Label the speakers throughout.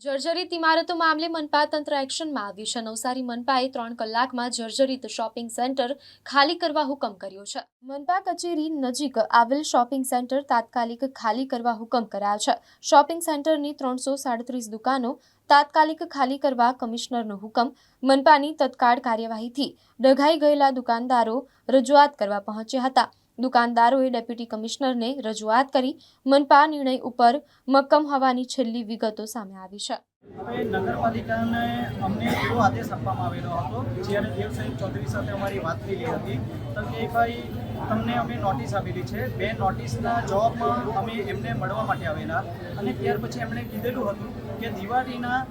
Speaker 1: જર્જરિત ઇમારતો મામલે મનપા તંત્ર એક્શનમાં આવ્યું છે। નવસારી મનપાએ 3 કલાકમાં જર્જરિત શોપિંગ સેન્ટર ખાલી કરવા હુકમ કર્યો છે। મનપા કચેરી નજીક આવેલ શોપિંગ સેન્ટર તાત્કાલિક ખાલી કરવા હુકમ કરાયો છે। શોપિંગ સેન્ટરની 337 દુકાનો તાત્કાલિક ખાલી કરવા કમિશનરનો હુકમ। મનપાની તત્કાળ કાર્યવાહીથી ડઘાઈ ગયેલા દુકાનદારો રજૂઆત કરવા પહોંચ્યા હતા। દુકાનદારોએ ડેપ્યુટી કમિશનરને રજૂઆત કરી મનપા નિર્ણય ઉપર મક્કમ હોવાની છેલ્લી વિગતો સામે આવી છે।
Speaker 2: હવે નગરપાલિકાને અમને એવો આદેશ આપવામાં આવેલો હતો જ્યારે દેવ સાહેબ ચૌધરી સાથે અમારી વાત થયેલી હતી તો કે ભાઈ તમને અમે નોટિસ આપેલી છે। 2 નોટિસના જવાબમાં અમે એમને મળવા માટે આવેલા અને ત્યાર પછી એમણે કીધેલું હતું કે દિવાળીના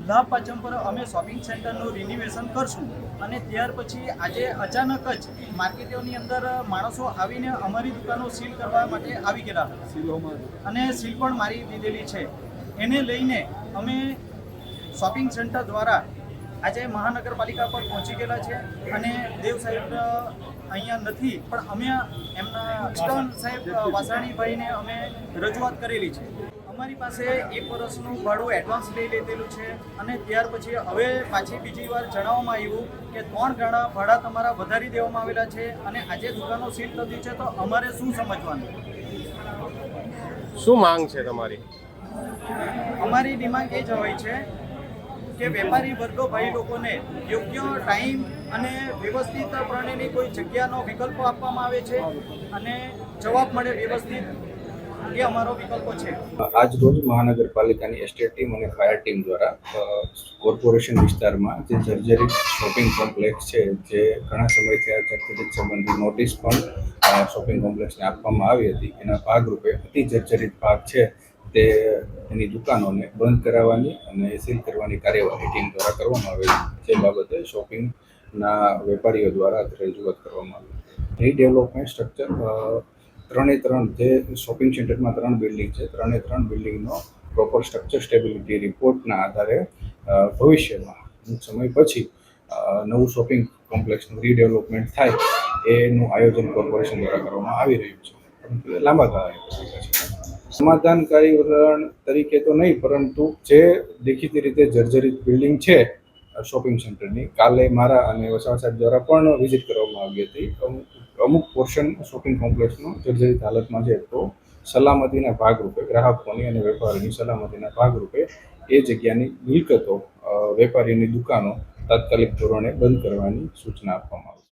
Speaker 2: લાભ પાંચમ પર અમે શોપિંગ સેન્ટરનું રિનોવેશન કરશું અને ત્યાર પછી આજે અચાનક જ માર્કેટોની અંદર માણસો આવીને અમારી દુકાનો સીલ કરવા માટે આવી ગયેલા હતા અને સીલ પણ મારી દીધેલી છે। એને લઈને અમે શોપિંગ સેન્ટર દ્વારા આજે મહાનગરપાલિકા પર પહોંચી ગયેલા છે અને દેવ સાહેબ અહીંયા નથી પણ અમે એમના સ્ટર્ન સાહેબ વાસાણીભાઈને અમે રજૂઆત કરેલી છે। અમારી પાસે 1 વર્ષનું ભાડું એડવાન્સ લઈ લીધેલું છે અને ત્યાર પછી હવે પાછી બીજી વાર જણાવવામાં આવ્યું કે 3 ગણા ભાડા તમારા વધારી દેવામાં આવેલા છે અને આજે દુકાનો સીલ થતી છે તો અમારે શું સમજવાનું?
Speaker 3: શું માંગ છે તમારી?
Speaker 2: અમારી ડિમાન્ડ એ જ હોય છે કે વેપારી વર્ગો ભાઈ લોકોને યોગ્ય ટાઈમ અને વ્યવસ્થિત પ્રમાણેની કોઈ જગ્યાનો વિકલ્પ આપવામાં આવે છે અને જવાબ મળે વ્યવસ્થિત, એ અમારો વિકલ્પો છે।
Speaker 4: આજ રોજ મહાનગરપાલિકાની એસ્ટેટ ટીમ અને ફાયર ટીમ દ્વારા કોર્પોરેશન વિસ્તારમાં જે જર્જરિત શોપિંગ કોમ્પ્લેક્સ છે, જે ઘણા સમયથી આ જર્જરિત સંબંધી નોટિસ પણ શોપિંગ કોમ્પ્લેક્સને આપવામાં આવી હતી, એના ભાગરૂપે અતિ જર્જરિત ભાગ છે તે એની દુકાનોને બંધ કરાવવાની અને સીલ કરવાની કાર્યવાહી ટીમ દ્વારા કરવામાં આવેલી, જે બાબતે શોપિંગના વેપારીઓ દ્વારા રજૂઆત કરવામાં આવી। રીડેવલપમેન્ટ સ્ટ્રક્ચર 3 જે શોપિંગ સેન્ટરમાં 3 બિલ્ડિંગ છે, 3 બિલ્ડિંગનો પ્રોપર સ્ટ્રક્ચર સ્ટેબિલિટી રિપોર્ટના આધારે ભવિષ્યમાં સમય પછી નવું શોપિંગ કોમ્પ્લેક્સનું રીડેવલપમેન્ટ થાય એનું આયોજન કોર્પોરેશન દ્વારા કરવામાં આવી રહ્યું છે, પરંતુ એ લાંબા ગાળાની પ્રક્રિયા છે। સમાધાનકારી વલણ તરીકે તો નહીં, પરંતુ જે દેખીતી રીતે જર્જરિત બિલ્ડિંગ છે શોપિંગ સેન્ટરની, કાલે મારા અને વસાવા સાહેબ દ્વારા પણ વિઝિટ કરવામાં આવી હતી। અમુક પોર્શન શોપિંગ કોમ્પ્લેક્સનો જર્જરિત હાલતમાં છે, તો સલામતીના ભાગરૂપે ગ્રાહકોની અને વેપારીની સલામતીના ભાગરૂપે એ જગ્યાની મિલકતો વેપારીની દુકાનો તાત્કાલિક ધોરણે બંધ કરવાની સૂચના આપવામાં આવી।